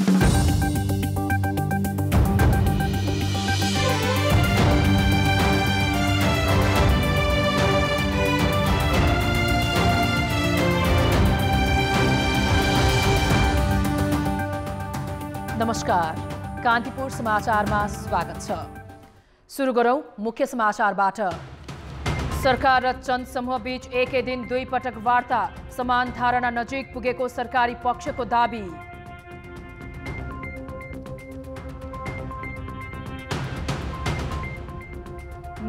नमस्कार, कान्तिपुर समाचारमा स्वागत छ। सुरु गरौं मुख्य समाचारबाट। सरकार र चन्द समूह बीच एकै दिन 2 पटक वार्ता, समान धारणा नजिक पुगेको सरकारी पक्षको दाबी।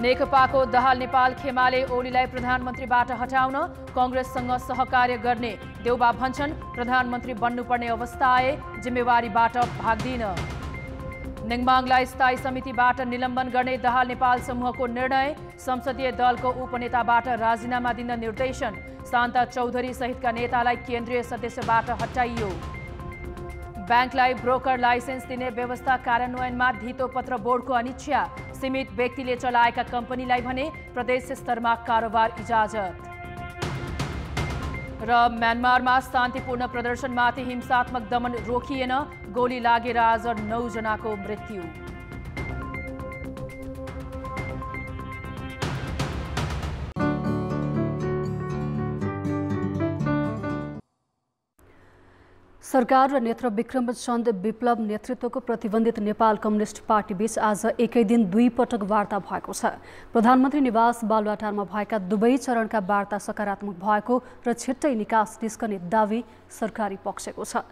नेकपाको दहाल नेपाल खेमाले ओलीलाई प्रधानमन्त्रीबाट हटाउन कांग्रेससँग सहकार्य गर्ने देउबा भन्छन्। प्रधानमन्त्री बन्नुपर्ने अवस्था आए जिम्मेवारीबाट भाग्दिन। नेङमाङलाई स्थायी समितिबाट निलम्बन गर्ने दहाल नेपाल समूहको निर्णय। संसदीय दलको उपनेताबाट राजीनामा दिन निर्देशन। शान्ता चौधरी सहितका नेतालाई केन्द्रीय सदस्यबाट हटाइयो। बैंकलाई ब्रोकर लाइसेन्स दिने व्यवस्था कार्यान्वयनमा धितोपत्र बोर्डको अनिच्छा। सीमित व्यक्तिले चलाएका कम्पनीलाई भने प्रदेश स्तरमा कारोबार इजाजत। र म्यानमारमा शान्तिपूर्ण प्रदर्शनमाथि हिंसात्मक दमन रोकिएन, गोली लागेर आज 9 जनाको मृत्यु। सरकार र नेत्र विक्रम चन्द विप्लव नेतृत्वको प्रतिबन्धित नेपाल कम्युनिस्ट पार्टी बीच आज एकै दिन 2 पटक वार्ता भएको छ। प्रधानमन्त्री निवास बालुवाटारमा भएका दुवै चरणका वार्ता सकारात्मक भएको र छिट्टै निकास निस्कने दावी सरकारी पक्षको छ।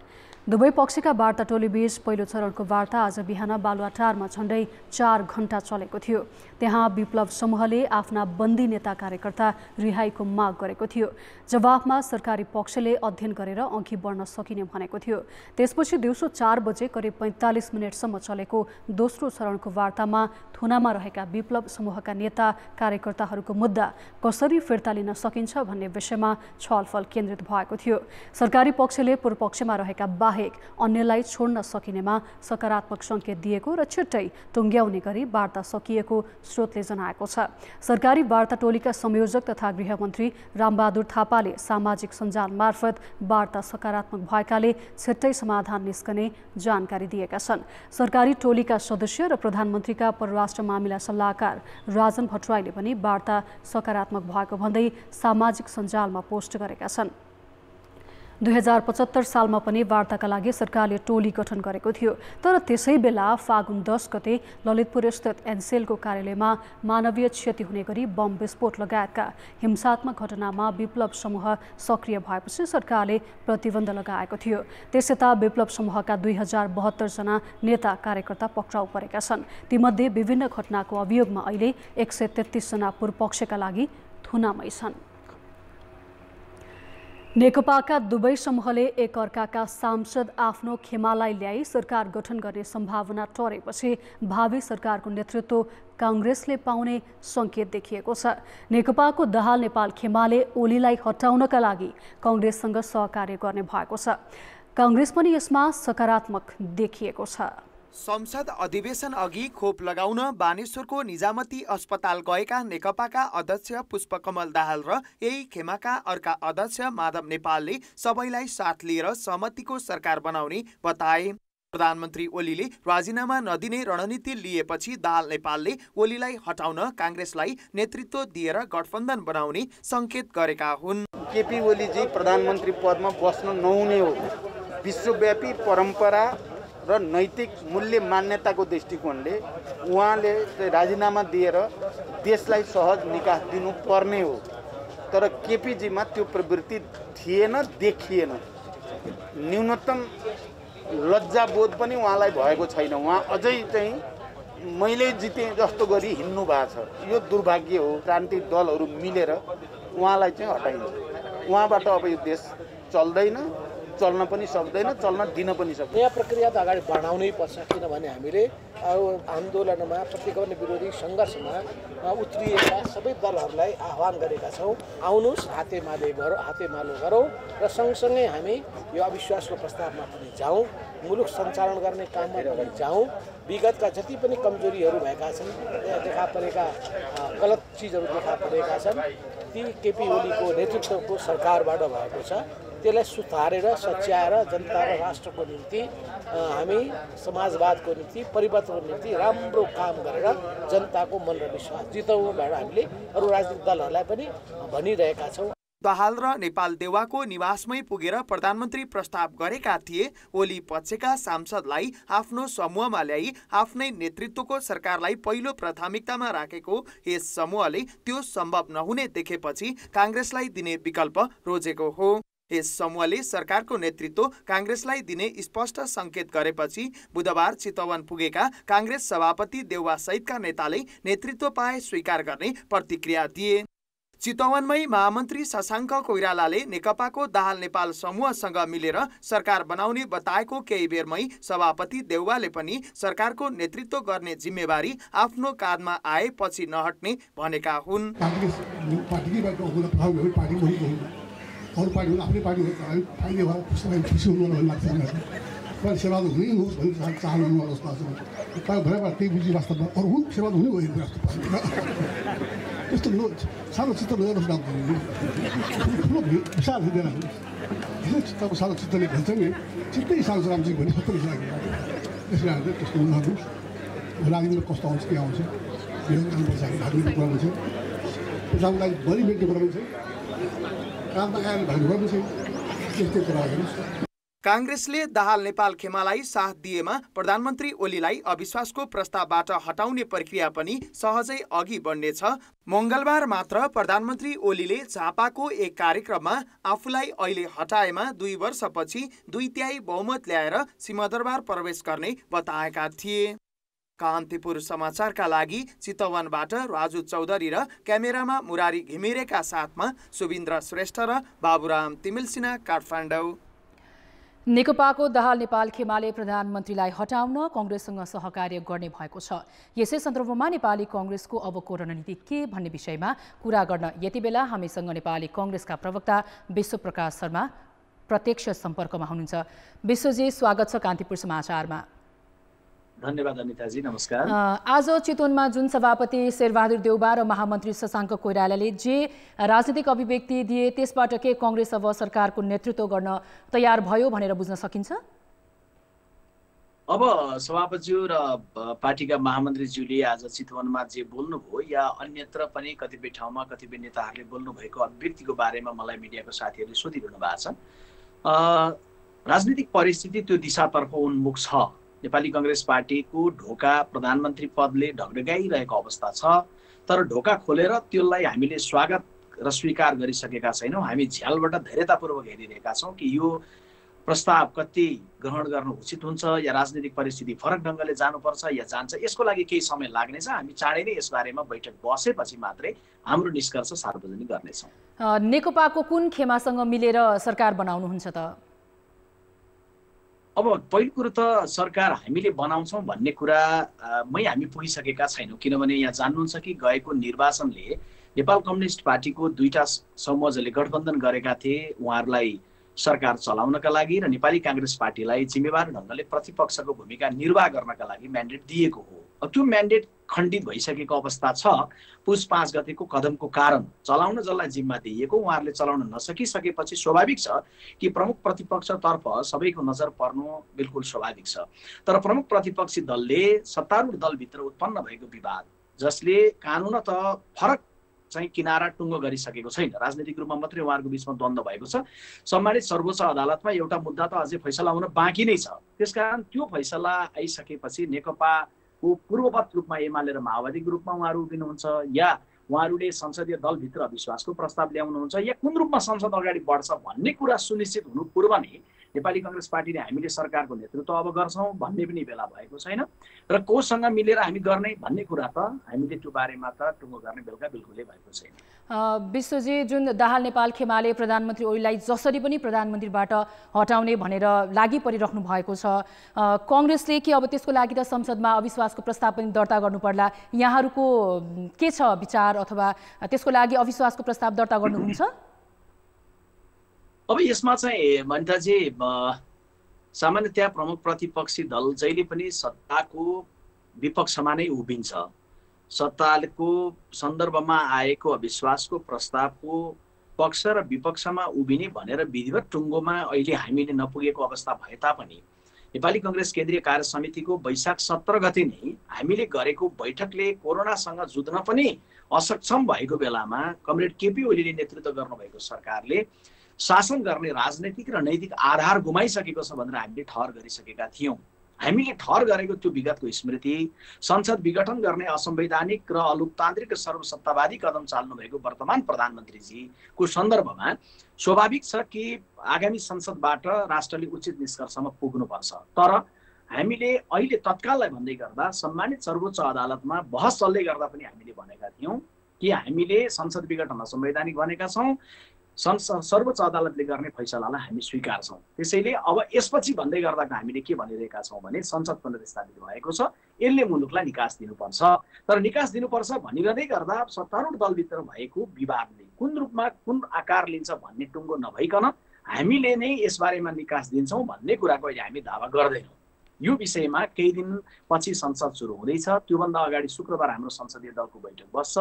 दुवै पक्षका वार्ता टोलीबीच पहिलो चरणको वार्ता आज बिहान बालुवाटारमा झण्डै 4 घण्टा चलेको थियो। त्यहाँ विप्लव समूहले आफ्ना बन्दी नेता कार्यकर्ता रिहाईको माग गरेको थियो। जवाफमा सरकारी पक्षले अध्ययन गरेर अघि बढ्न सकिने भनेको थियो। त्यसपछि दिउँसो 4 बजे करिब 45 मिनटसम्म चलेको दोस्रो चरणको वार्तामा थुनामा रहेका विप्लव समूहका नेता कार्यकर्ताहरूको मुद्दा कसरी फिर्ता लिन सकिन्छ भन्ने विषयमा छलफल केन्द्रित भएको थियो। सरकारी पक्षले पूर्वपक्षमा रहेका बाहेक अन्यलाई छोड्न सकिनेमा सकारात्मक संकेत दिएको र छिट्टै टुङ्ग्याउने गरी वार्ता सकिएको स्रोतले जनाएको छ। सरकारी वार्ता टोलीका संयोजक तथा गृहमन्त्री रामबहादुर थापाले सामाजिक सञ्जाल मार्फत वार्ता सकारात्मक भएकाले छिट्टै समाधान निस्कने जानकारी दिएका छन्। सरकारी टोलीका सदस्य र प्रधानमन्त्रीका परराष्ट्र मामिला सल्लाहकार राजन भट्टराईले पनि वार्ता सकारात्मक भएको भन्दै सामाजिक सञ्जालमा पोस्ट गरेका छन्। 2075 सालमा पनि वार्ताका लागि सरकारले टोली गठन गरेको थियो। तर त्यसै बेला फागुन 10 गते ललितपुर स्थित एनसेलको कार्यालयमा मानवीय क्षति हुने गरी बम विस्फोट लगायतका हिंसात्मक घटनामा विप्लव समूह सक्रिय भएपछि सरकारले प्रतिबन्ध लगाएको थियो। त्यसयता विप्लव समूहका 2072 जना नेता कार्यकर्ता पक्राउ परेका छन्। तीमध्ये विभिन्न घटनाको अभियोगमा अहिले 133 जना पूर्वपक्षका लागि थुनामै छन्। नेकपाका दुवै समूहले एकअर्काका सांसद आफ्नो खेमालाई ल्याई सरकार गठन गर्ने सम्भावना टरेपछि भावी सरकारको नेतृत्व कांग्रेसले पाउने संकेत देखिएको छ। नेकपाको दहाल नेपाल खेमाले ओलीलाई हटाउनका लागि कांग्रेससँग सहकार्य गर्ने भएको छ। कांग्रेस पनि यसमा सकारात्मक देखिएको छ। संसद अधिवेशन अघि खोप लगाउन बानेश्वरको निजामती अस्पताल गएका नेकपाका अध्यक्ष पुष्पकमल दाहाल र यही खेमाका अर्का अध्यक्ष माधव नेपालले सबैलाई साथ लिएर सहमतिको सरकार बनाउने बताए। प्रधानमन्त्री ओलीले राजीनामा नदिने रणनीति लिएपछि दाहाल नेपालले ओलीलाई हटाउन कांग्रेसलाई नेतृत्व दिएर गठबन्धन बनाउने संकेत गरेका हुन्। केपी ओलीजी प्रधानमन्त्री पदमा बस्न नहुने हो। विश्वव्यापी परम्परा र नैतिक मूल्य मान्यताको दृष्टिकोणले उहाँले राजीनामा दिएर देशलाई सहज निकास दिनुपर्ने हो। तर केपीजीमा त्यो प्रवृत्ति थिएन, देखिएन। न्यूनतम लज्जाबोध पनि उहाँलाई भएको छैन। उहाँ अझै चाहिँ मैले जिते जस्तो गरी हिँड्नु भएको छ। यो दुर्भाग्य हो। क्रान्तिक दलहरू मिलेर उहाँलाई चाहिँ हटाइन्छ। उहाँबाट अब यो देश चल्दैन, चल्न पनि सक्दैन, चल्न दिन पनि सक्दैन। नयाँ प्रक्रिया त अगाडि बढाउनै पर्छ। किनभने हामीले आन्दोलनमा प्रतिगमन विरोधी सङ्घर्षमा उत्रिएका सबै दलहरूलाई आह्वान गरेका छौँ। आउनुहोस्, हातेमालो गरौँ र सँगसँगै हामी यो अविश्वासको प्रस्तावमा पनि जाउँ, मुलुक सञ्चालन गर्ने काममा पनि जाउँ। विगतका जति पनि कमजोरीहरू भएका छन्, देखा परेका गलत चिजहरू देखा परेका छन्, ती केपी ओलीको नेतृत्वको सरकारबाट भएको छ। त्यसलाई सुधारेर सच्याएर जनता र राष्ट्रको निम्ति हामी समाजवादको निम्ति परिवर्तनको निम्ति राम्रो काम गरेर जनताको मन र विश्वास जिताउँ भनेर हामीले अरू राजनीतिक दलहरूलाई पनि भनिरहेका छौँ। दाहाल र नेपाल देउवाको निवासमै पुगेर प्रधानमन्त्री प्रस्ताव गरेका थिए। ओली पक्षका सांसदलाई आफ्नो समूहमा ल्याई आफ्नै नेतृत्वको सरकारलाई पहिलो प्राथमिकतामा राखेको यस समूहले त्यो सम्भव नहुने देखेपछि काङ्ग्रेसलाई दिने विकल्प रोजेको हो। यस समूहले सरकारको नेतृत्व काङ्ग्रेसलाई दिने स्पष्ट संकेत गरेपछि बुधबार चितवन पुगेका काङ्ग्रेस सभापति देउवा सहितका नेताले नेतृत्व पाए स्वीकार गर्ने प्रतिक्रिया दिए। चितवनमै महामन्त्री शशाङ्क कोइरालाले नेकपाको दाहाल नेपाल समूहसँग मिलेर सरकार बनाउने बताएको केही बेरमै सभापति देउवाले पनि सरकारको नेतृत्व गर्ने जिम्मेवारी आफ्नो काँधमा आएपछि नहट्ने भनेका हुन्। त्यस्तो सानो चित्त नगर्नुहोस् ठुलो विशाल हुँदैन चित्तको सानो चित्तले भन्छ नि चित्तै सानो रामजी भन्ने सबै लाग्यो। त्यस कारण चाहिँ त्यस्तो नगर्नुहोस्। राजनीतिमा कस्तो आउँछ के आउँछ यो जानुपर्छ। राजनीतिक कुरा हुन्छ प्रजालाई बढी मेन्टेन गराउनु छ काममा आएर भन्नु गर्नु छ त्यस्तै कुरा हेर्नुहोस्। काङ्ग्रेसले दाहाल नेपाल खेमालाई साथ दिएमा प्रधानमन्त्री ओलीलाई अविश्वासको प्रस्तावबाट हटाउने प्रक्रिया पनि सहजै अघि बढ्नेछ। मङ्गलबार मात्र प्रधानमन्त्री ओलीले झापाको एक कार्यक्रममा आफूलाई अहिले हटाएमा 2 वर्षपछि 2/3 बहुमत ल्याएर सिंहदरबार प्रवेश गर्ने बताएका थिए। कान्तिपुर समाचारका लागि चितवनबाट राजु चौधरी र क्यामेरामा मुरारी घिमिरेका साथमा सुबिन्द्र श्रेष्ठ र बाबुराम तिमिलसिना, काठमाडौँ। नेकपाको दाहाल नेपाल खेमाले प्रधानमन्त्रीलाई हटाउन कांग्रेससँग सहकार्य गर्ने भएको छ। यसै सन्दर्भमा नेपाली कांग्रेसको अबको रणनीति के भन्ने विषयमा कुरा गर्न यति बेला हामीसँग नेपाली कांग्रेसका प्रवक्ता विश्वप्रकाश शर्मा प्रत्यक्ष सम्पर्कमा हुनुहुन्छ। विश्वजी, स्वागत छ कान्तिपुर समाचारमा। धन्यवाद अनिताजी, नमस्कार। आज चितवनमा जुन सभापति शेरबहादुर देउवा र महामन्त्री शशाङ्क कोइरालाले जे राजनीतिक अभिव्यक्ति दिए त्यसबाट के कांग्रेस अब सरकारको नेतृत्व गर्न तयार भयो भनेर बुझ्न सकिन्छ? अब सभापतिज्यू र पार्टीका महामन्त्रीज्यूले आज चितवनमा जे बोल्नुभयो या अन्यत्र पनि कतिपय ठाउँमा कतिपय नेताहरूले बोल्नु भएको अभिव्यक्तिको बारेमा मलाई मिडियाको साथीहरूले सोधिरहनु भएको छ। राजनीतिक परिस्थिति त्यो दिशातर्फ उन्मुख छ। नेपाली कांग्रेस पार्टीको ढोका प्रधानमन्त्री पदले ढकढकाइरहेको अवस्था छ, तर ढोका खोलेर त्यसलाई हामीले स्वागत र स्वीकार गरिसकेका छैनौँ। हामी झ्यालबाट धैर्यतापूर्वक हेरिरहेका छौँ कि यो प्रस्ताव कति ग्रहण गर्नु उचित हुन्छ या राजनीतिक परिस्थिति फरक ढङ्गले जानुपर्छ या जान्छ, यसको लागि केही समय लाग्नेछ। हामी चाँडै नै यसबारेमा बैठक बसेपछि मात्रै हाम्रो निष्कर्ष सार्वजनिक गर्नेछौँ। नेकपाको कुन खेमासँग मिलेर सरकार बनाउनुहुन्छ त? अब पहिलो कुरो त सरकार हामीले बनाउँछौँ भन्ने कुरामै हामी पुगिसकेका छैनौँ, किनभने यहाँ जान्नुहुन्छ कि गएको निर्वाचनले नेपाल कम्युनिस्ट पार्टीको 2टा समूह जसले गठबन्धन गरेका थिए उहाँहरूलाई सरकार चलाउनका लागि र नेपाली कांग्रेस पार्टीलाई जिम्मेवार ढङ्गले प्रतिपक्षको भूमिका निर्वाह गर्नका लागि म्यान्डेट दिएको हो। अब त्यो म्यान्डेट खण्डित भइसकेको अवस्था छ। पुस 5 गतेको कदमको कारण चलाउन जसलाई जिम्मा दिइएको उहाँहरूले चलाउन नसकिसकेपछि स्वाभाविक छ कि प्रमुख प्रतिपक्षतर्फ सबैको नजर पर्नु बिल्कुल स्वाभाविक छ। तर प्रमुख प्रतिपक्षी दलले सत्तारूढ दलभित्र उत्पन्न भएको विवाद जसले कानुनत फरक चाहिँ किनारा टुङ्गो गरिसकेको छैन, राजनीतिक रूपमा मात्रै उहाँहरूको बीचमा द्वन्द्व भएको छ। सम्मानित सर्वोच्च अदालतमा एउटा मुद्दा त अझै फैसला हुन बाँकी नै छ। त्यसकारण त्यो फैसला आइसकेपछि नेकपाको पूर्ववत रूपमा एमाले र माओवादीको रूपमा उहाँहरू उभिनुहुन्छ या उहाँहरूले संसदीय दलभित्र अविश्वासको प्रस्ताव ल्याउनुहुन्छ या कुन रूपमा संसद अगाडि बढ्छ भन्ने कुरा सुनिश्चित हुनु पूर्व नै नेपाली कांग्रेस पार्टीले हामीले सरकारको नेतृत्व अब गर्छौँ भन्ने पनि बेला भएको छैन र कोसँग मिलेर हामी गर्ने भन्ने कुरा त हामीले त्यो बारेमा त टुङ्गो गर्ने बेलुका बिल्कुलै भएको छैन। विश्वजी, जुन दाहाल नेपाल खेमाले प्रधानमन्त्री ओलीलाई जसरी पनि प्रधानमन्त्रीबाट हटाउने भनेर लागि परिराख्नु भएको छ, कांग्रेसले के अब त्यसको लागि त संसदमा अविश्वासको प्रस्ताव पनि दर्ता गर्नु पर्ला, यहाँहरूको के छ विचार अथवा त्यसको लागि अविश्वासको प्रस्ताव दर्ता गर्नुहुन्छ? अब यसमा चाहिँ मनिताजी सामान्यतया प्रमुख प्रतिपक्षी दल जहिले पनि सत्ताको विपक्षमा नै उभिन्छ। सत्ताको सन्दर्भमा आएको अविश्वासको प्रस्तावको पक्ष र विपक्षमा उभिने भनेर विधिवत टुङ्गोमा अहिले हामीले नपुगेको अवस्था भए तापनि नेपाली कांग्रेस केन्द्रीय कार्य समितिको वैशाख 17 गते नै हामीले गरेको बैठकले कोरोनासँग जुध्न पनि असक्षम भएको बेलामा कमरेड केपी ओलीले नेतृत्व गर्नुभएको सरकारले शासन गर्ने राजनैतिक र नैतिक आधार गुमाइसकेको छ भनेर हामीले ठहर गरिसकेका थियौं। हामीले ठहर गरेको त्यो विगतको स्मृति, संसद विघटन गर्ने असंवैधानिक र अलोकतान्त्रिक र सर्वसत्तावादी कदम चाल्नु भएको वर्तमान प्रधानमन्त्रीजीको सन्दर्भमा स्वाभाविक छ कि आगामी संसदबाट राष्ट्रले उचित निष्कर्षमा पुग्नुपर्छ। तर हामीले अहिले तत्काललाई भन्दै गर्दा सम्मानित सर्वोच्च अदालतमा बहस चल्दै गर्दा पनि हामीले भनेका थियौं कि हामीले संसद विघटन असंवैधानिक भनेका छौं, सर्वोच्च अदालतले गर्ने फैसलालाई हामी स्वीकार्छौं। त्यसैले अब यसपछि भन्दै गर्दाको हामीले के भनिरहेका छौं भने संसद पुनर्स्थापित भएको छ, यसले मुलुकलाई निकास दिनुपर्छ। तर निकास दिनुपर्छ भनिरहँदै गर्दा सत्तारूढ दलभित्र भएको विवादले कुन रूपमा कुन आकार लिन्छ भन्ने टुङ्गो नभइकन हामीले नै यसबारेमा निकास दिन्छौं भन्ने कुराको अहिले हामी दावा गर्दैनौं। यो विषयमा केही दिन पछि संसद सुरु हुँदैछ। त्योभन्दा अगाडि शुक्रबार हाम्रो संसदीय दलको बैठक बस्छ,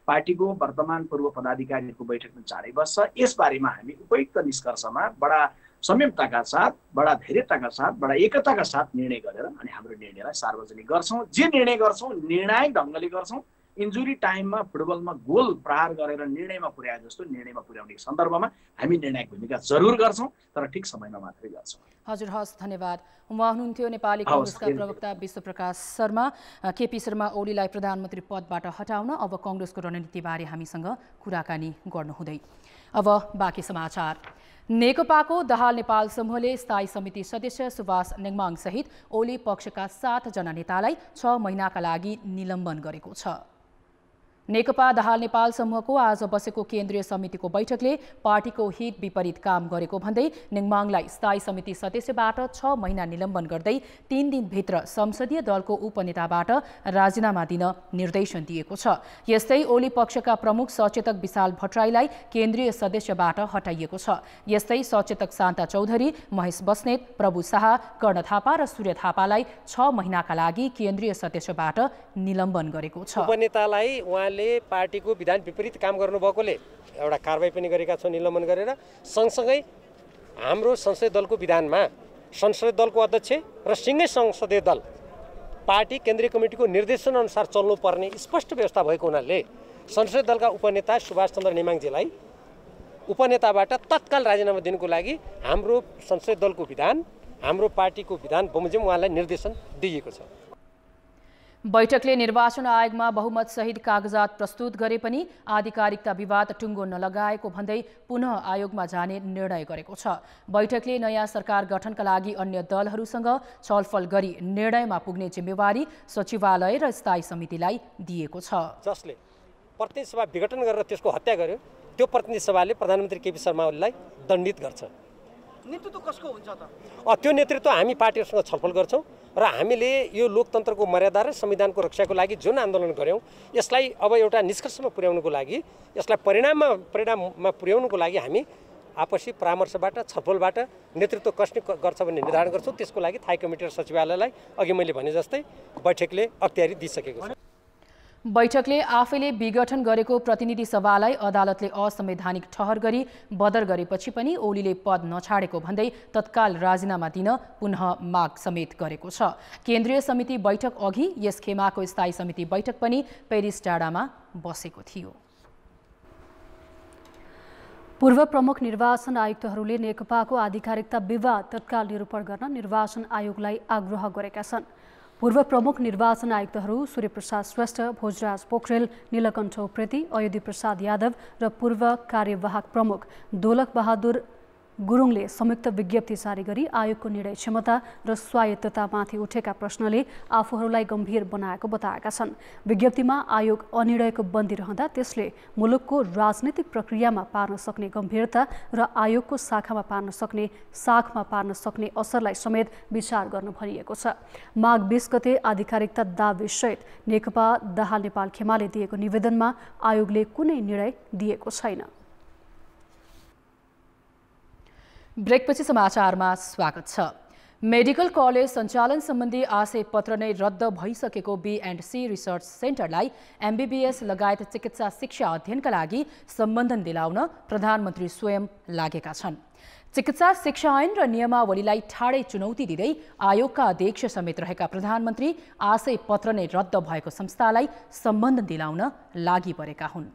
पार्टीको वर्तमान पूर्व पदाधिकारीहरूको बैठक पनि चाँडै बस्छ। यसबारेमा हामी उपयुक्त निष्कर्षमा बडा संयमताका साथ, बडा धैर्यताका साथ, बडा एकताका साथ निर्णय गरेर अनि हाम्रो निर्णयलाई सार्वजनिक गर्छौं। जे निर्णय गर्छौं निर्णायक ढंगले गर्छौं। इन्जुरी टाइममा फुटबलमा गोल प्रहार गरेर निर्णयमा पुर्याए जस्तो निर्णयमा पुर्याउने सन्दर्भमा हामी निर्णायक भूमिका जरुर गर्छौं, तर ठिक समयमा मात्रै गर्छौं। हजुर, हस्, धन्यवाद। उहाँ हुनुहुन्थ्यो नेपाली कांग्रेसका प्रवक्ता विश्वप्रकाश शर्मा। केपी शर्मा ओलीलाई प्रधानमन्त्री पदबाट हटाउन अब कांग्रेसको रणनीतिबारे हामीसँग कुराकानी गर्नुहुँदै। अब बाँकी समाचार। नेकपाको दाहाल नेपाल समूहले स्थायी समिति सदस्य सुभाष नेङमाङ सहित ओली पक्षका 7 जना नेतालाई 6 महिनाका लागि निलम्बन गरेको छ। नेकपा दाहाल नेपाल समूहको आज बसेको केन्द्रीय समितिको बैठकले पार्टीको हित विपरीत काम गरेको भन्दै नेङमाङलाई स्थायी समिति सदस्यबाट 6 महिना निलम्बन गर्दै 3 दिनभित्र संसदीय दलको उपनेताबाट राजीनामा दिन निर्देशन दिएको छ। यस्तै ओली पक्षका प्रमुख सचेतक विशाल भट्टराईलाई केन्द्रीय सदस्यबाट हटाइएको छ। यस्तै सचेतक शान्ता चौधरी, महेश बस्नेत, प्रभु शाह, कर्ण थापा र सूर्य थापालाई 6 महिनाका लागि केन्द्रीय सदस्यबाट निलम्बन गरेको छ। उपनेतालाई उहाँले पार्टीको विधान विपरीत काम गर्नुभएकोले एउटा कारबाही पनि गरेका छौँ निलम्बन गरेर। सँगसँगै हाम्रो संसदीय दलको विधानमा संसदीय दलको अध्यक्ष र सिंगै संसदीय दल पार्टी केन्द्रीय कमिटीको निर्देशन अनुसार चल्नुपर्ने स्पष्ट व्यवस्था भएको हुनाले संसदीय दलका उपनेता सुभाष चन्द्र नेमाङजीलाई उपनेताबाट तत्काल राजीनामा दिनुको लागि हाम्रो संसदीय दलको विधान, हाम्रो पार्टीको विधान बमोजिम उहाँलाई निर्देशन दिएको छ। बैठकले निर्वाचन आयोगमा बहुमत सहित कागजात प्रस्तुत गरे पनि आधिकारिकता विवाद टुङ्गो नलगाएको भन्दै पुनः आयोगमा जाने निर्णय गरेको छ। बैठकले नयाँ सरकार गठनका लागि अन्य दलहरूसँग छलफल गरी निर्णयमा पुग्ने जिम्मेवारी सचिवालय र स्थायी समितिलाई दिएको छ। जसले प्रतिनिधि सभा विघटन गरेर त्यसको हत्या गर्यो, त्यो प्रतिनिधि सभाले प्रधानमन्त्री केपी शर्मा ओलीलाई दण्डित गर्छ। नेतृत्व कसको हुन्छ त? त्यो नेतृत्व हामी पार्टीहरूसँग छलफल गर्छौँ र हामीले यो लोकतन्त्रको मर्यादा र संविधानको रक्षाको लागि जुन आन्दोलन गर्यौँ यसलाई अब एउटा निष्कर्षमा पुर्याउनुको लागि, यसलाई परिणाममा पुर्याउनुको लागि हामी आपसी परामर्शबाट, छलफलबाट नेतृत्व कसले गर्छ भन्ने निर्धारण गर्छौँ। त्यसको लागि थाई कमिटी र सचिवालयलाई अघि मैले भने जस्तै बैठकले अख्तियारी दिइसकेको छ। बैठकले आफैले विघटन गरेको प्रतिनिधि सभालाई अदालतले असंवैधानिक ठहर गरी बदर गरेपछि पनि ओलीले पद नछाडेको भन्दै तत्काल राजीनामा दिन पुनः माग समेत गरेको छ। केन्द्रीय समिति बैठक अघि यस खेमाको स्थायी समिति बैठक पनि पेरिस डाँडामा बसेको थियो। पूर्व प्रमुख निर्वाचन आयुक्तहरूले नेकपाको आधिकारिकता विवाद तत्काल निरूपण गर्न निर्वाचन आयोगलाई आग्रह गरेका छन्। पूर्व प्रमुख निर्वाचन आयुक्तहरू सूर्यप्रसाद श्रेष्ठ, भोजराज पोखरेल, नीलकण्ठ उप्रेती, अयोधी प्रसाद यादव र पूर्व कार्यवाहक प्रमुख दोलक बहादुर गुरुङले संयुक्त विज्ञप्ति जारी गरी आयोगको निर्णय क्षमता र स्वायत्ततामाथि उठेका प्रश्नले आफूहरूलाई गम्भीर बनाएको बताएका छन्। विज्ञप्तिमा आयोग अनिर्णयको बन्दी रहँदा त्यसले मुलुकको राजनीतिक प्रक्रियामा पार्न सक्ने गम्भीरता र आयोगको शाखामा पार्न सक्ने असरलाई समेत विचार गर्नु भनिएको छ। माघ 20 गते आधिकारिकता दाबीसहित नेकपा दाहाल नेपाल खेमाले दिएको निवेदनमा आयोगले कुनै निर्णय दिएको छैन। ब्रेकपछि समाचारमा स्वागत छ। मेडिकल कलेज सञ्चालन सम्बन्धी आशय पत्र नै रद्द भइसकेको B&C रिसर्च सेन्टरलाई MBBS लगायत चिकित्सा शिक्षा अध्ययनका लागि सम्बन्धन दिलाउन प्रधानमन्त्री स्वयं लागेका छन्। चिकित्सा शिक्षा ऐन र नियमावलीलाई ठाडै चुनौती दिँदै आयोगका अध्यक्ष समेत रहेका प्रधानमन्त्री आशय पत्र नै रद्द भएको संस्थालाई सम्बन्धन दिलाउन लागि परेका हुन्।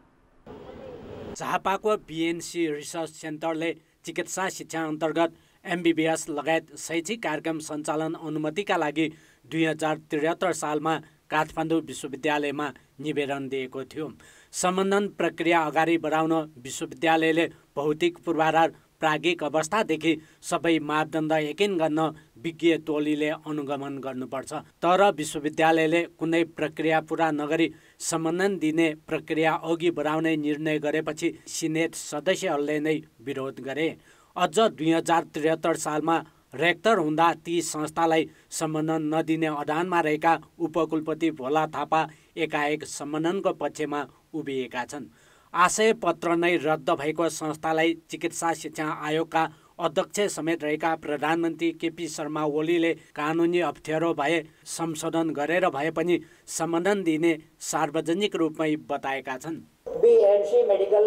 झापाको B&C रिसर्च सेन्टरले चिकित्सा शिक्षा अन्तर्गत MBBS लगायत शैक्षिक कार्यक्रम सञ्चालन अनुमतिका लागि 2073 सालमा काठमाडौँ विश्वविद्यालयमा निवेदन दिएको थियो। सम्बन्धन प्रक्रिया अगाडि बढाउन विश्वविद्यालयले भौतिक पूर्वाधार प्राज्ञिक अवस्थादेखि सबै मापदण्ड यकिन गर्न विज्ञ टोलीले अनुगमन गर्नुपर्छ। तर विश्वविद्यालयले कुनै प्रक्रिया पूरा नगरी सम्बन्धन दिने प्रक्रिया अघि बढाउने निर्णय गरेपछि सिनेट सदस्यहरूले नै विरोध गरे। अझ 2073 सालमा रेक्टर हुँदा ती संस्थालाई सम्बन्धन नदिने अडानमा रहेका उपकुलपति भोला थापा एकाएक सम्बन्धनको पक्षमा उभिएका छन्। आशय पत्र नै रद्द भएको संस्थालाई चिकित्सा शिक्षा आयोगका अध्यक्ष समेत रहेका प्रधानमन्त्री केपी शर्मा ओलीले कानुनी अप्ठ्यारो भए संशोधन गरेर भए पनि सम्बन्धन दिने सार्वजनिक रूपमै बताएका छन्। B&C मेडिकल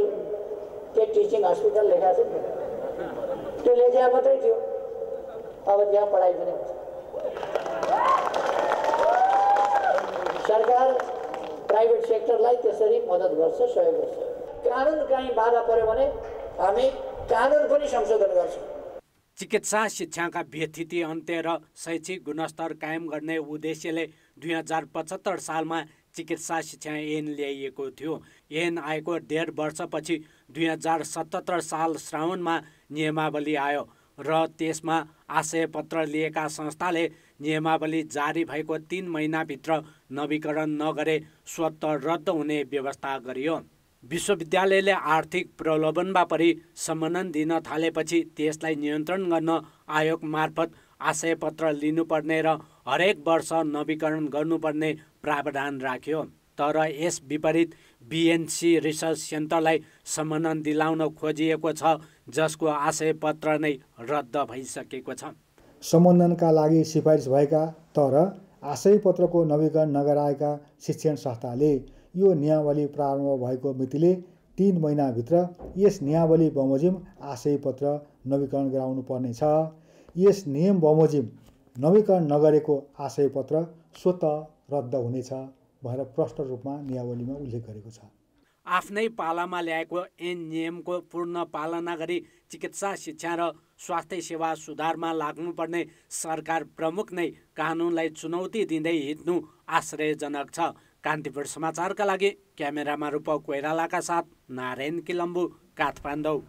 के टिचिङ हस्पिटल लेखा छ त्यो लेखा मात्रै थियो, अब त्यहाँ पढाइ पनि हुन्छ। सरकार प्राइभेट सेक्टरलाई त्यसरी मद्दत गर्छ, सहयोग गर्छ। कानुन कहीँ बाधा पर्यो भने हामी कानुन पनि संशोधन गर्छौँ। चिकित्सा शिक्षाका व्यथिति अन्त्य र शैक्षिक गुणस्तर कायम गर्ने उद्देश्यले 2075 सालमा चिकित्सा शिक्षा ऐन ल्याइएको थियो। ऐन आएको 1.5 वर्षपछि 2077 साल श्रावणमा नियमावली आयो र त्यसमा आशय पत्र लिएका संस्थाले नियमावली जारी भएको 3 महिनाभित्र नवीकरण नगरे स्वत रद्द हुने व्यवस्था गरियो। विश्वविद्यालयले आर्थिक प्रलोभनमा परि सम्बन्धन दिन थालेपछि त्यसलाई नियन्त्रण गर्न आयोग मार्फत आशय पत्र लिनुपर्ने र हरेक वर्ष नवीकरण गर्नुपर्ने प्रावधान राख्यो। तर यस विपरीत B&C रिसर्च सेन्टरलाई सम्बन्धन दिलाउन खोजिएको छ, जसको आशय पत्र नै रद्द भइसकेको छ। सम्बन्धनका लागि सिफारिस भएका तर आशय पत्रको नवीकरण नगराएका शिक्षण संस्थाले यो नियमावली प्रारम्भ भएको मितिले 3 महिनाभित्र यस नियमावली बमोजिम आशय पत्र नवीकरण गराउनु पर्नेछ। यस नियम बमोजिम नवीकरण नगरेको आशय पत्र स्वतः रद्द हुनेछ भनेर प्रष्ट रूपमा नियमावलीमा उल्लेख गरेको छ। आफ्नै पालामा ल्याएको ऐन नियमको पूर्ण पालना गरी चिकित्सा शिक्षा र स्वास्थ्य सेवा सुधारमा लाग्नुपर्ने सरकार प्रमुख नै कानुनलाई चुनौती दिँदै हिँड्नु आश्चर्यजनक छ। कान्तिपुर समाचारका लागि क्यामेरामा रूपक कोइरालाका साथ नारायण किलम्बु, काठमाडौँ।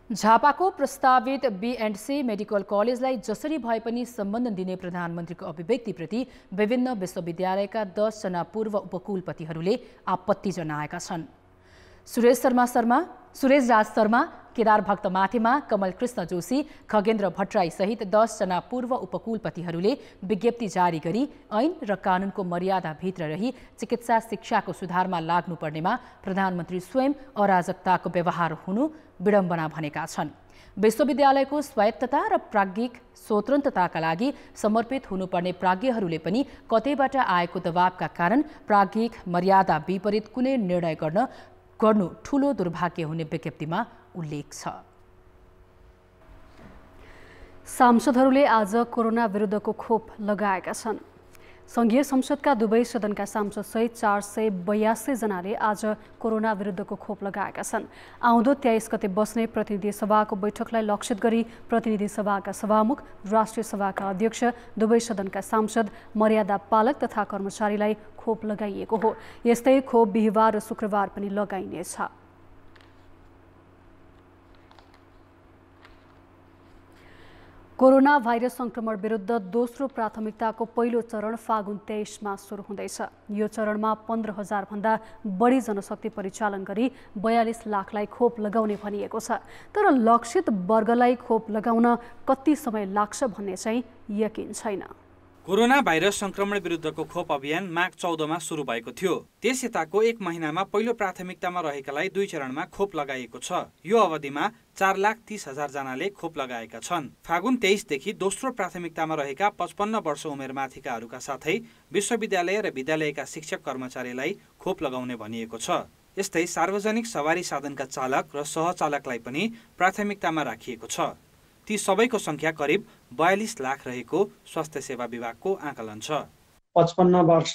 झापाको प्रस्तावित B&C मेडिकल कलेजलाई जसरी भए पनि सम्बन्धन दिने प्रधानमन्त्रीको अभिव्यक्तिप्रति विभिन्न विश्वविद्यालयका 10 जना पूर्व उपकुलपतिहरूले आपत्ति जनाएका छन्। सुरेश राज शर्मा, केदार भक्त माथेमा, कमल कृष्ण जोशी, खगेन्द्र भट्टराई सहित 10 जना पूर्व उपकुलपतिहरूले विज्ञप्ति जारी गरी ऐन र कानुनको मर्यादाभित्र रही चिकित्सा शिक्षाको सुधारमा लाग्नुपर्नेमा प्रधानमन्त्री स्वयं अराजकताको व्यवहार हुनु विडम्बना भनेका छन्। विश्वविद्यालयको स्वायत्तता र प्राज्ञिक स्वतन्त्रताका लागि समर्पित हुनुपर्ने प्राज्ञहरूले पनि कतैबाट आएको दबावका कारण प्राज्ञिक मर्यादा विपरीत कुनै निर्णय गर्नु ठूलो दुर्भाग्य हुने विज्ञप्तिमा उल्लेख छ। सांसदहरूले आज कोरोना विरुद्धको खोप लगाएका छन्। संघीय संसदका दुवै सदनका सांसदसहित 482 जनाले आज कोरोना विरुद्धको खोप लगाएका छन्। आउँदो 23 गते बस्ने प्रतिनिधि सभाको बैठकलाई लक्षित गरी प्रतिनिधि सभाका सभामुख, राष्ट्रिय सभाका अध्यक्ष, दुवै सदनका सांसद, मर्यादा पालक तथा कर्मचारीलाई खोप लगाइएको हो। यस्तै खोप बिहिबार र शुक्रबार पनि लगाइनेछ। कोरोना भाइरस संक्रमण विरुद्ध दोस्रो प्राथमिकताको पहिलो चरण फागुन 23मा सुरु हुँदैछ। यो चरणमा 15,000 भन्दा बढी जनशक्ति परिचालन गरी 42 लाखलाई खोप लगाउने भनिएको छ। तर लक्षित वर्गलाई खोप लगाउन कति समय लाग्छ भन्ने चाहिँ यकिन छैन। कोरोना भाइरस संक्रमण विरुद्धको खोप अभियान माघ 14मा सुरु भएको थियो। त्यस यताको 1 महिनामा पहिलो प्राथमिकतामा रहेकालाई 2 चरणमा खोप लगाइएको छ। यो अवधिमा 4,30,000 जनाले खोप लगाएका छन्। फागुन 23 देखि दोस्रो प्राथमिकतामा रहेका 55 वर्ष उमेर माथिकाहरूका साथै विश्वविद्यालय र विद्यालयका शिक्षक कर्मचारीलाई खोप लगाउने भनिएको छ। यस्तै सार्वजनिक सवारी साधनका चालक र सहचालकलाई पनि प्राथमिकतामा राखिएको छ। ती सबैको संख्या करिब 42 लाख रहेको स्वास्थ्य सेवा विभागको आकलन छ। 55 वर्ष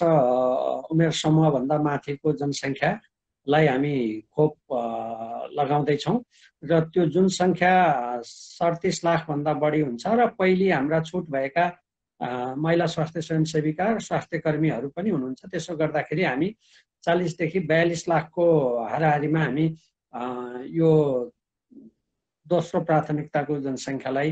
उमेर समूहभन्दा माथिको जनसङ्ख्यालाई हामी खोप लगाउँदैछौँ र त्यो जुन सङ्ख्या 37 लाखभन्दा बढी हुन्छ र पहिले हाम्रा छुट भएका महिला स्वास्थ्य स्वयंसेविका र स्वास्थ्य कर्मीहरू पनि हुनुहुन्छ। त्यसो गर्दाखेरि हामी 40 देखि 42 लाखको हाराहारीमा हामी यो दोस्रो प्राथमिकताको जनसङ्ख्यालाई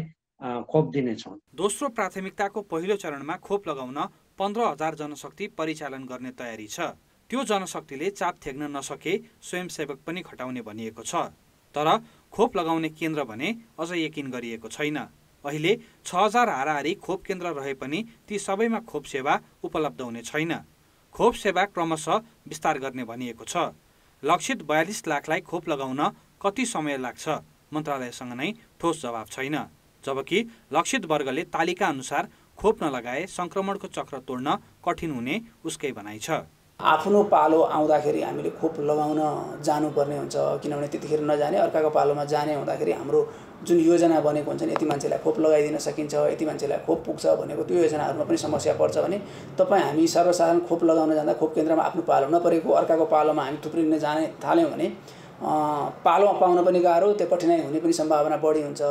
खोप दिनेछौँ। दोस्रो प्राथमिकताको पहिलो चरणमा खोप लगाउन 15,000 जनशक्ति परिचालन गर्ने तयारी छ। त्यो जनशक्तिले चाप थ्याक्न नसके स्वयंसेवक पनि खटाउने भनिएको छ। तर खोप लगाउने केन्द्र भने अझ यकिन गरिएको छैन। अहिले 6,000 हाराहारी खोप केन्द्र रहे पनि ती सबैमा खोप सेवा उपलब्ध हुने छैन। खोप सेवा क्रमशः विस्तार गर्ने भनिएको छ। लक्षित 42 लाखलाई खोप लगाउन कति समय लाग्छ मन्त्रालयसँग नै ठोस जवाब छैन। जबकि लक्षित वर्गले तालिका अनुसार खोप नलगाए संक्रमणको चक्र तोड्न कठिन हुने उसकै भनाइ छ। आफ्नो पालो आउँदाखेरि हामीले खोप लगाउन जानुपर्ने हुन्छ, किनभने त्यतिखेर नजाने अर्काको पालोमा जाने हुँदाखेरि हाम्रो जुन योजना बनेको हुन्छ नि यति मान्छेलाई खोप लगाइदिन सकिन्छ, यति मान्छेलाई खोप पुग्छ भनेको त्यो योजनाहरूमा पनि समस्या पर्छ भने हामी सर्वसाधारण खोप लगाउन जाँदा खोप केन्द्रमा आफ्नो पालो नपरेको अर्काको पालोमा हामी थुप्रिन जाने थाल्यौँ भने पालोमा पाउन पनि गाह्रो, त्यो कठिनाइ हुने पनि सम्भावना बढी हुन्छ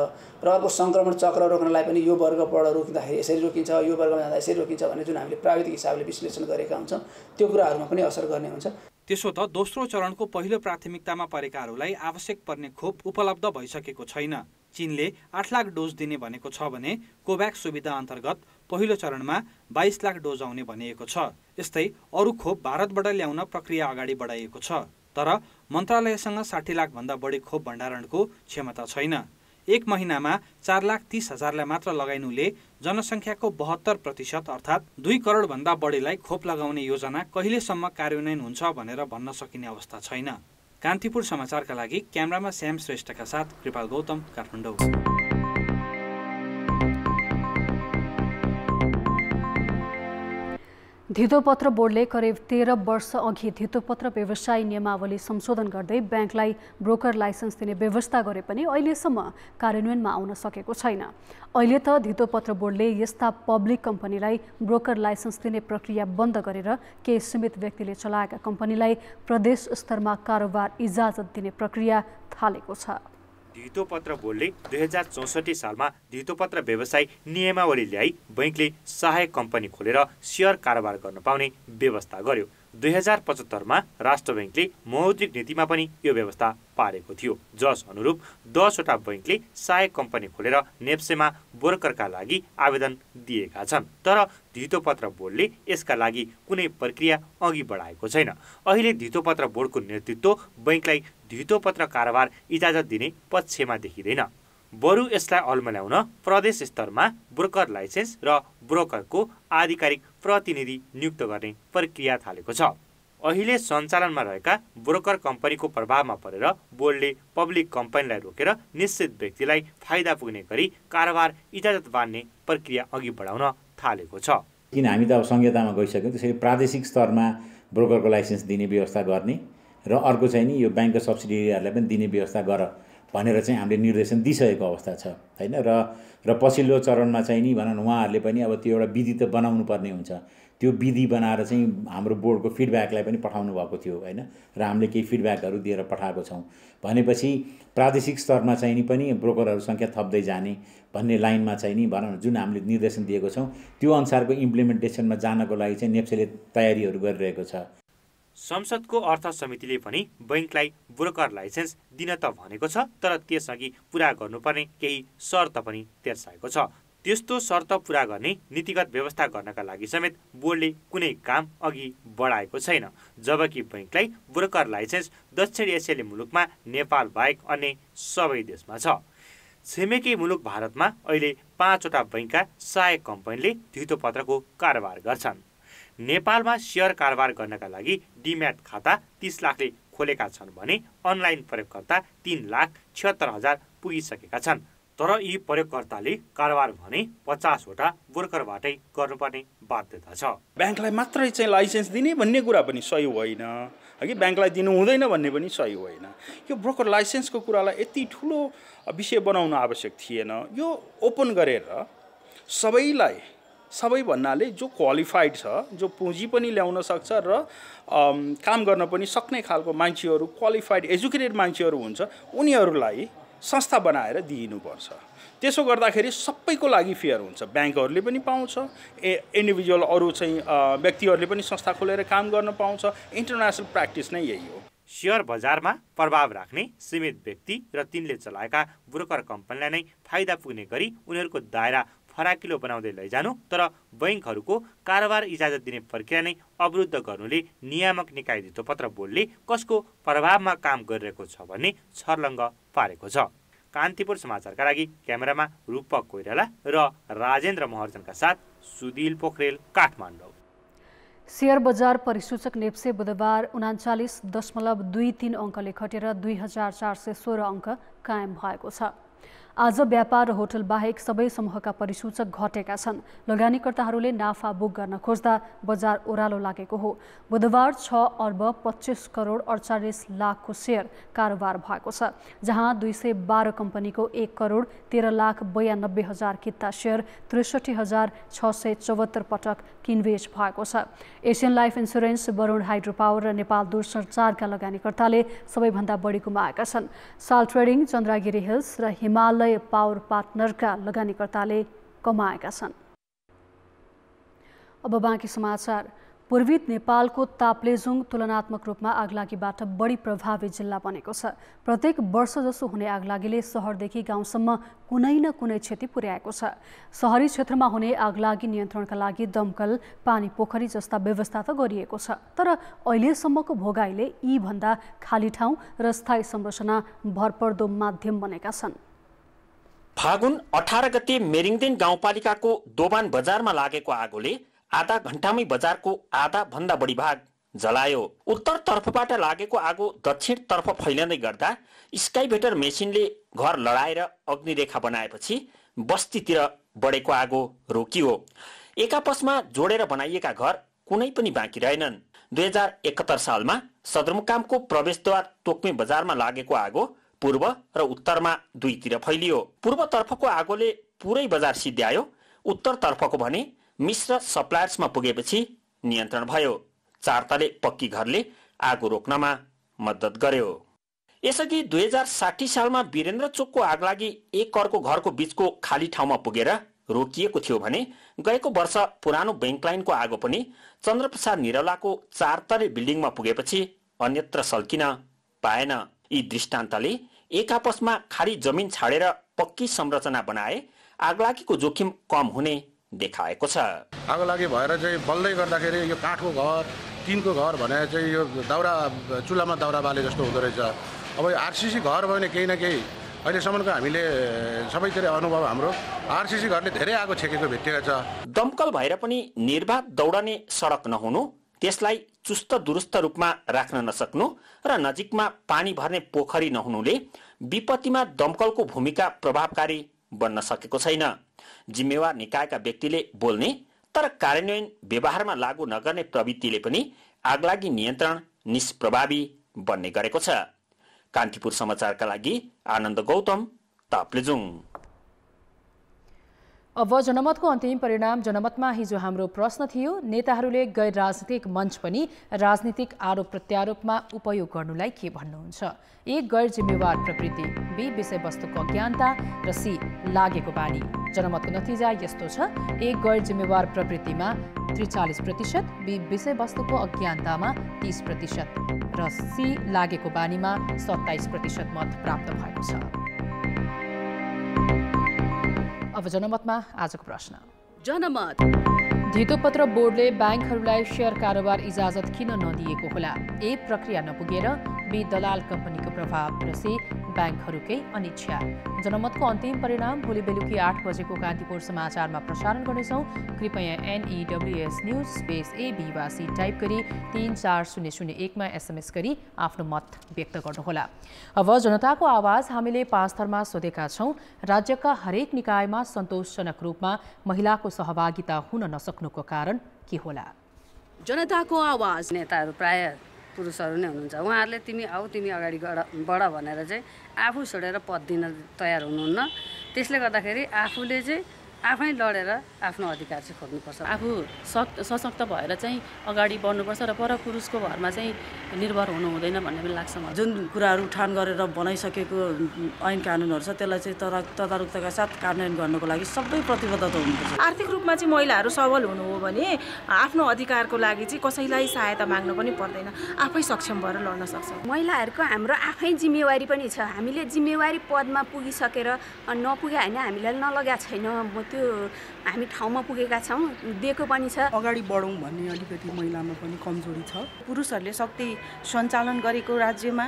र अर्को सङ्क्रमण चक्र रोक्नलाई पनि यो वर्गबाट रोकिँदाखेरि यसरी रोकिन्छ, यो वर्गमा जाँदा यसरी रोकिन्छ भन्ने जुन हामीले प्राविधिक हिसाबले विश्लेषण गरेका हुन्छौँ त्यो कुराहरूमा पनि असर गर्ने हुन्छ। त्यसो त दोस्रो चरणको पहिलो प्राथमिकतामा परेकाहरूलाई आवश्यक पर्ने खोप उपलब्ध भइसकेको छैन। चीनले 8 लाख डोज दिने भनेको छ भने कोभ्याक्स सुविधा अन्तर्गत पहिलो चरणमा 22 लाख डोज आउने भनिएको छ। यस्तै अरू खोप भारतबाट ल्याउन प्रक्रिया अगाडि बढाइएको छ। तर मन्त्रालयसँग 60 लाख भन्दा बढी खोप भण्डारणको क्षमता छैन। 1 महिनामा 4,30,000लाई मात्र लगाइनुले जनसङ्ख्याको 72% अर्थात् 2 करोड भन्दा बढीलाई खोप लगाउने योजना कहिलेसम्म कार्यान्वयन हुन्छ भनेर भन्न सकिने अवस्था छैन। कान्तिपुर समाचारका लागि क्यामेरामा श्याम श्रेष्ठका साथ कृपाल गौतम, काठमाडौँ। धितोपत्र बोर्डले करिब 13 वर्ष अघि धितोपत्र व्यवसाय नियमावली संशोधन गर्दै ब्याङ्कलाई ब्रोकर लाइसेन्स दिने व्यवस्था गरे पनि अहिलेसम्म कार्यान्वयनमा आउन सकेको छैन। अहिले त धितोपत्र बोर्डले यस्ता पब्लिक कम्पनीलाई ब्रोकर लाइसेन्स दिने प्रक्रिया बन्द गरेर केही सीमित व्यक्तिले चलाएका कम्पनीलाई प्रदेश स्तरमा कारोबार इजाजत दिने प्रक्रिया थालेको छ। धितोपत्र बोर्डले 2064 सालमा धितोपत्र व्यवसाय नियमावली ल्याई बैंकले सहायक कम्पनी खोलेर सेयर कारोबार गर्न पाउने व्यवस्था गर्यो। 2075मा राष्ट्र बैंकले मौद्रिक नीतिमा पनि यो व्यवस्था पारेको थियो, जस अनुरूप 10 वटा बैंकले सहायक कम्पनी खोलेर नेप्सेमा ब्रोकरका लागि आवेदन दिएका छन्। तर धितोपत्र बोर्डले यसका लागि कुनै प्रक्रिया अघि बढाएको छैन। अहिले धितोपत्र बोर्डको नेतृत्व बैंकलाई धितोपत्र कारोबार इजाजत दिने पक्षमा देखिँदैन। बरु यसलाई अल्मल्याउन प्रदेश स्तरमा ब्रोकर लाइसेन्स र ब्रोकरको आधिकारिक प्रतिनिधि नियुक्त गर्ने प्रक्रिया थालेको छ। अहिले सञ्चालनमा रहेका ब्रोकर कम्पनीको प्रभावमा परेर बोर्डले पब्लिक कम्पनीलाई रोकेर निश्चित व्यक्तिलाई फाइदा पुग्ने गरी कारोबार इजाजत बाँड्ने प्रक्रिया अघि बढाउन थालेको छ। किन हामी त अब संहितामा गइसक्यौँ, त्यसरी प्रादेशिक स्तरमा ब्रोकरको लाइसेन्स दिने व्यवस्था गर्ने र अर्को चाहिँ नि यो ब्याङ्कको सब्सिडियरीहरूलाई पनि दिने व्यवस्था गर भनेर चाहिँ हामीले निर्देशन दिइसकेको अवस्था छ हैन। र पछिल्लो चरणमा चाहिँ नि भनौँ न उहाँहरूले पनि अब त्यो एउटा विधि त बनाउनु पर्ने हुन्छ। त्यो विधि बनाएर चाहिँ हाम्रो बोर्डको फिडब्याकलाई पनि पठाउनु भएको थियो हैन, र हामीले केही फिडब्याकहरू दिएर पठाएको छौँ। भनेपछि प्रादेशिक स्तरमा चाहिँ नि पनि ब्रोकरहरू सङ्ख्या थप्दै जाने भन्ने लाइनमा चाहिँ नि भनौँ न जुन हामीले निर्देशन दिएको छौँ त्यो अनुसारको इम्प्लिमेन्टेसनमा जानको लागि चाहिँ नेप्सेले तयारीहरू गरिरहेको छ। संसदको अर्थ समितिले पनि बैंकलाई ब्रोकर लाइसेन्स दिन त भनेको छ, तर त्यसअघि पुरा गर्नुपर्ने केही शर्त पनि तेर्साएको छ। त्यस्तो शर्त पुरा गर्ने नीतिगत व्यवस्था गर्नका लागि समेत बोर्डले कुनै काम अघि बढाएको छैन। जबकि बैंकलाई ब्रोकर लाइसेन्स दक्षिण एसियाली मुलुकमा नेपाल बाहेक अन्य सबै देशमा छ। छिमेकी मुलुक भारतमा अहिले 5वटा बैंकका सहायक कम्पनीले धितोपत्रको कारोबार गर्छन्। नेपालमा सेयर कारोबार गर्नका लागि डिम्याट खाता 30 लाखले खोलेका छन् भने अनलाइन प्रयोगकर्ता 3,76,000 पुगिसकेका छन्। तर यी प्रयोगकर्ताले कारोबार भने 50वटा ब्रोकरबाटै गर्नुपर्ने बाध्यता छ। ब्याङ्कलाई मात्रै चाहिँ लाइसेन्स दिने भन्ने कुरा पनि सही होइन, कि ब्याङ्कलाई दिनु हुँदैन भन्ने पनि सही होइन। यो ब्रोकर लाइसेन्सको कुरालाई यति ठुलो विषय बनाउन आवश्यक थिएन। यो ओपन गरेर सबैलाई, सबै भन्नाले जो क्वालिफाइड छ, जो पुँजी पनि ल्याउन सक्छ र काम गर्न पनि सक्ने खालको मान्छेहरू, क्वालिफाइड एजुकेटेड मान्छेहरू हुन्छ, उनीहरूलाई संस्था बनाएर दिइनुपर्छ। त्यसो गर्दाखेरि सबैको लागि फेयर हुन्छ। ब्याङ्कहरूले पनि पाउँछ, इन्डिभिजुअल अरू चाहिँ व्यक्तिहरूले पनि संस्था खोलेर काम गर्न पाउँछ। इन्टरनेसनल प्र्याक्टिस नै यही हो। सेयर बजारमा प्रभाव राख्ने सीमित व्यक्ति र तिनले चलाएका ब्रोकर कम्पनीलाई नै फाइदा पुग्ने गरी उनीहरूको दायरा फराकिलो बनाउँदै लैजानु, तर बैंकहरूको कारोबार इजाजत दिने प्रक्रिया नै अवरुद्ध गर्नुले नियामक निकाय धितोपत्र बोर्डले कसको प्रभावमा काम गरिरहेको छ भन्ने छर्लङ्ग पारेको छ। कान्तिपुर समाचारका लागि क्यामेरामा रूपक कोइराला र राजेन्द्र महर्जनका साथ सुदिल पोखरेल, काठमाडौँ। शेयर बजार परिसूचक नेप्से बुधबार 39.23 अङ्कले घटेर 2416 अङ्क कायम भएको छ। आज व्यापार र होटल बाहेक सबै समूहका परिसूचक घटेका छन्। लगानीकर्ताहरूले नाफा बुक गर्न खोज्दा बजार ओह्रालो लागेको हो। बुधबार 6,25,48,00,000 शेयर कारोबार भएको छ, जहाँ 212 कम्पनीको 1,13,92,000 किता शेयर 63,674 पटक किनबेच भएको छ। Asian life insurance, Varun hydro power र नेपाल दूरसञ्चारका लगानीकर्ताले सबैभन्दा बढी गुमाएका छन्। साल ट्रेडिङ, चन्द्रगिरी हिल्स र हिमालय पावर पार्टनरका लगानीकर्ताले कमाएका छन्। अब बाँकी समाचार। पूर्वी नेपालको ताप्लेजुङ तुलनात्मक रूपमा आगलागीबाट बढी प्रभावित जिल्ला बनेको छ। प्रत्येक वर्ष जसो हुने आगलागीले सहरदेखि गाउँसम्म कुनै न कुनै क्षति पुर्याएको छ। सहरी क्षेत्रमा हुने आगलागी नियन्त्रणका लागि दमकल, पानी पोखरी जस्ता व्यवस्था त गरिएको छ, तर अहिलेसम्मको भोगाईले यी भन्दा खाली ठाउँ र स्थायी संरचना भरपर्दो माध्यम बनेका छन्। फागुन 18 गते मेरिङदेन गाउँपालिकाको दोबान बजारमा लागेको आगोले आधा घण्टामै बजारको आधा भन्दा बढी भाग जलायो। उत्तर तर्फबाट लागेको आगो दक्षिण तर्फ फैलिँदै गर्दा स्काइभेटर मेसिनले घर लडाएर अग्निरेखा बनाएपछि बस्तीतिर बढेको आगो रोकियो। एकापसमा जोडेर बनाइएका घर कुनै पनि बाँकी रहेनन्। 2071 सालमा सदरमुकामको प्रवेशद्वार तोक्मे बजारमा लागेको आगो पूर्व र उत्तरमा दुईतिर फैलियो। पूर्वतर्फको आगोले पुरै बजार सिद्ध्यायो, उत्तरतर्फको भने मिश्र सप्लायर्समा पुगेपछि नियन्त्रण भयो। 4 तले पक्की घरले आगो रोक्नमा मद्दत गर्यो। यसअघि 2060 सालमा वीरेन्द्र चोकको आगलागी एक घरको बीचको खाली ठाउँमा पुगेर रोकिएको थियो भने गएको वर्ष पुरानो बैंक लाइनको आगो पनि चन्द्रप्रसाद निरौलाको 4 तले बिल्डिङमा पुगेपछि अन्यत्र सल्किन पाएन। यी दृष्टान्तले एक आपसमा खाली जमिन छाडेर पक्की संरचना बनाए आगलागीको जोखिम कम हुने देखाएको छ। आगलागी भएर चाहिँ बल्दै गर्दाखेरि यो काठको घर, टिनको घर भने चाहिँ यो दाउरा चुल्हामा दाउरा बाले जस्तो हुँदो रहेछ। अब यो आरसीसी घर भयो भने केही न केही अहिलेसम्मको हामीले सबैतिर अनुभव हाम्रो आरसीसी घरले धेरै आगो छेकेको भेटिएको छ। दमकल भएर पनि निर्वाध दौडने सडक नहुनु, त्यसलाई चुस्त दुरुस्त रूपमा राख्न नसक्नु र नजिकमा पानी भर्ने पोखरी नहुनुले विपत्तिमा दमकलको भूमिका प्रभावकारी बन्न सकेको छैन। जिम्मेवार निकायका व्यक्तिले बोल्ने तर कार्यान्वयन व्यवहारमा लागू नगर्ने प्रवृत्तिले पनि आगलागी नियन्त्रण निष्प्रभावी बन्ने गरेको छ। कान्तिपुर समाचारका लागि आनन्द गौतम, ताप्लेजुङ। अब जनमतको अन्तिम परिणाम। जनमतमा हिजो हाम्रो प्रश्न थियो, नेताहरूले गैर राजनीतिक मञ्च पनि राजनीतिक आरोप प्रत्यारोपमा उपयोग गर्नुलाई के भन्नुहुन्छ? ए, गैर जिम्मेवार प्रवृत्ति, बी, विषयवस्तुको अज्ञानता र सी, लागेको बानी। जनमतको नतिजा यस्तो छ: ए, गैर जिम्मेवार प्रवृत्तिमा 43%, बी, विषयवस्तुको अज्ञानतामा 30% र सी, लागेको बानीमा 27% मत प्राप्त भएको छ। अब जनमतमा आजको प्रश्न। जनमत: धितोपत्र बोर्डले ब्याङ्कहरूलाई सेयर कारोबार इजाजत किन नदिएको होला? ए, प्रक्रिया नपुगेर, बी, दलाल कम्पनीको प्रभाव र सी, ब्याङ्कहरूकै अनिच्छा। जनमतको अन्तिम परिणाम भोलि बेलुकी 8 बजेको कान्तिपुर समाचारमा प्रसारण गर्नेछौँ। कृपया NEWS न्युज स्पेस AB वा C टाइप गरी 34001 मा SMS गरी आफ्नो मत व्यक्त गर्नुहोला। अब जनताको आवाज हामीले 5 थरमा सोधेका छौँ। राज्यका हरेक निकायमा सन्तोषजनक रूपमा महिलाको सहभागिता हुन नसक्नुको कारण के होला? जनताको आवाज नेताहरू प्राय पुरुषहरू नै हुनुहुन्छ। उहाँहरूले तिमी आऊ तिमी अगाडि बढ भनेर चाहिँ आफू छोडेर पद दिन तयार हुनुहुन्न। त्यसले गर्दाखेरि आफूले चाहिँ आफै लडेर आफ्नो अधिकार चाहिँ खोज्नुपर्छ। आफू सशक्त भएर चाहिँ अगाडि बढ्नुपर्छ र परपुरुषको भरमा चाहिँ निर्भर हुनु हुँदैन भन्ने पनि लाग्छ मलाई। जुन कुराहरू उठान गरेर बनाइसकेको ऐन कानुनहरू छ त्यसलाई चाहिँ तदारुकताका साथ कार्यान्वयन गर्नको लागि सबै प्रतिबद्धता हुनुपर्छ। आर्थिक रूपमा चाहिँ महिलाहरू सबल हुनु हो भने आफ्नो अधिकारको लागि चाहिँ कसैलाई सहायता माग्नु पनि पर्दैन, आफै सक्षम भएर लड्न सक्छ। महिलाहरूको हाम्रो आफै जिम्मेवारी पनि छ। हामीले जिम्मेवारी पदमा पुगिसकेर नपुगे होइन हामीलाई नलगा छैन, त्यो हामी ठाउँमा पुगेका छौँ, दिएको पनि छ। अगाडि बढौँ भन्ने अलिकति महिलामा पनि कमजोरी छ। पुरुषहरूले शक्ति सञ्चालन गरेको राज्यमा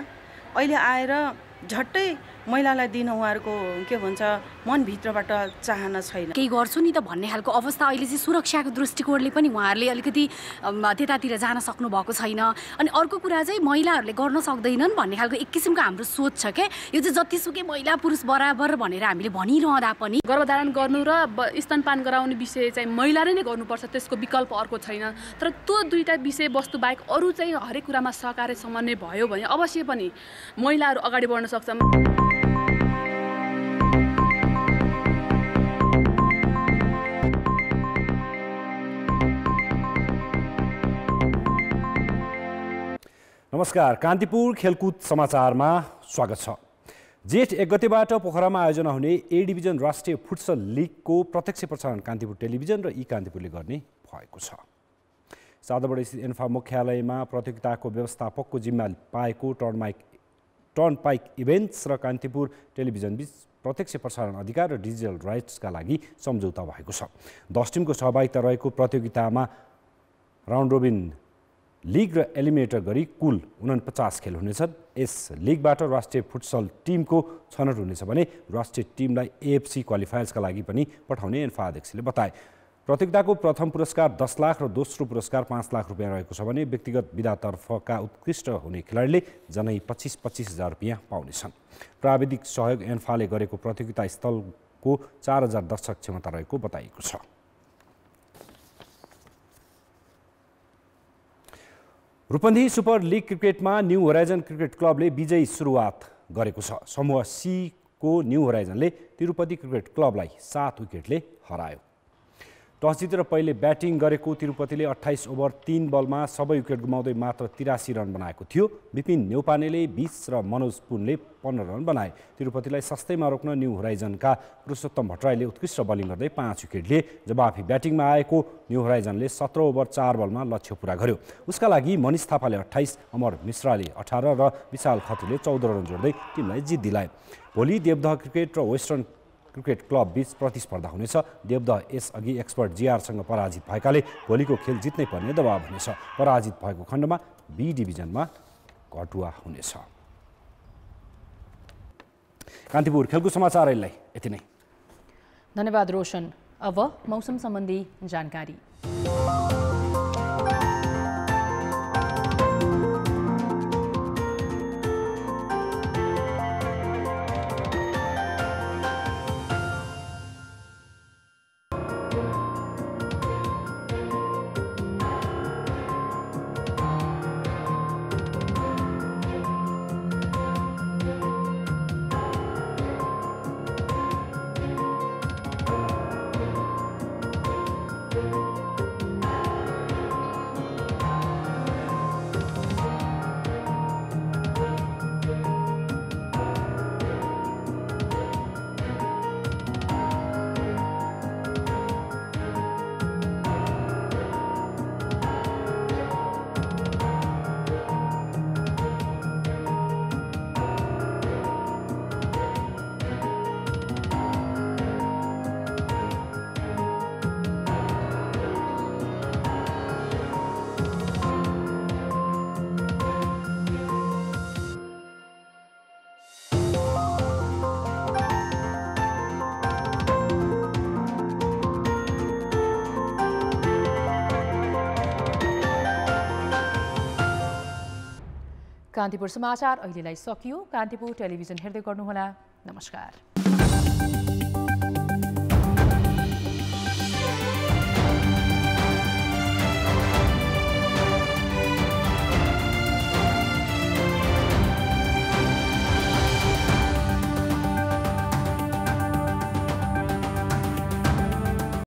अहिले आएर झट्टै महिलालाई दिन उहाँहरूको के भन्छ मनभित्रबाट चाहना छैन। केही गर्छु नि त भन्ने खालको अवस्था अहिले चाहिँ सुरक्षाको दृष्टिकोणले पनि उहाँहरूले अलिकति त्यतातिर जान सक्नु भएको छैन। अनि अर्को कुरा चाहिँ महिलाहरूले गर्न सक्दैनन् भन्ने खालको एक किसिमको हाम्रो सोच छ क्या। यो चाहिँ जतिसुकै महिला पुरुष बराबर भनेर हामीले भनिरहँदा पनि गर्भधारण गर्नु र स्तनपान गराउने विषय चाहिँ महिलाले नै गर्नुपर्छ, त्यसको विकल्प अर्को छैन। तर त्यो दुईटा विषयवस्तु बाहेक अरू चाहिँ हरेक कुरामा सहकार्य समन्वय भयो भने अवश्य पनि महिलाहरू अगाडि बढ्न सक्छन्। नमस्कार, कान्तिपुर खेलकुद समाचारमा स्वागत छ। जेठ 1 गतेबाट पोखरामा आयोजना हुने ए डिभिजन राष्ट्रिय फुटसल लिगको प्रत्यक्ष प्रसारण कान्तिपुर टेलिभिजन र कान्तिपुरले गर्ने भएको छ। सादरबढी स्थित एन्फा मुख्यालयमा प्रतियोगिताको व्यवस्थापकको जिम्मा पाएको टर्नपाइक इभेन्ट्स र कान्तिपुर टेलिभिजन बीच प्रत्यक्ष प्रसारण अधिकार र डिजिटल राइट्सका लागि सम्झौता भएको छ। 10 टिमको सहभागिता रहेको प्रतियोगितामा राउन्ड रोबिन लिग र एलिमिनेटर गरी कुल 49 खेल हुनेछन्। यस लिगबाट राष्ट्रिय फुटसल टिमको छनौट हुनेछ भने राष्ट्रिय टिमलाई AFC क्वालिफायर्सका लागि पनि पठाउने एन्फा अध्यक्षले बताए। प्रतियोगिताको प्रथम पुरस्कार 10 लाख र दोस्रो पुरस्कार 5 लाख रुपियाँ रहेको छ भने व्यक्तिगत विधातर्फका उत्कृष्ट हुने खेलाडीले जनै 25-25 हजार रुपियाँ पाउनेछन्। प्राविधिक सहयोग एन्फाले गरेको प्रतियोगिता स्थलको 4000 दर्शक क्षमता रहेको बताइएको छ। रूपन्देही सुपर लिग क्रिकेटमा न्यू होराइजन क्रिकेट क्लबले विजयी सुरुवात गरेको छ। समूह C को न्यू होराइजनले तिरुपति क्रिकेट क्लबलाई 7 विकेटले हरायो। टस जितेर पहिले ब्याटिङ गरेको तिरुपतिले 28 ओभर 3 बलमा सबै विकेट गुमाउँदै मात्र 83 रन बनाएको थियो। विपिन न्यौपानेले 20 र मनोज पुनले 15 रन बनाए। तिरुपतिलाई सस्तैमा रोक्न न्यू होराइजनका पुरुषोत्तम भट्टराईले उत्कृष्ट बलिङ गर्दै 5 विकेट लिए। जवाफी ब्याटिङमा आएको न्यू होराइजनले 17 ओभर 4 बलमा लक्ष्य पुरा गर्यो। उसका लागि मनिष थापाले 28, अमर मिश्राले 18 र विशाल खत्रीले 14 रन जोड्दै टिमलाई जित दिलाए। भोलि देवदह क्रिकेट र वेस्टर्न क्रिकेट क्लब बीच प्रतिस्पर्धा हुनेछ। देवदह यसअघि एक्सपर्ट GRसँग पराजित भएकाले भोलिको खेल जित्नै पर्ने दबाव हुनेछ। पराजित भएको खण्डमा B डिभिजनमा घटुवा हुनेछ। कान्तिपुर खेलकुद समाचार अहिले यति नै। धन्यवाद रोशन। अब मौसम सम्बन्धी जानकारी। कान्तिपुर समाचार अहिलेलाई सकियो। कान्तिपुर टेलिभिजन हेर्दै गर्नुहोला। नमस्कार।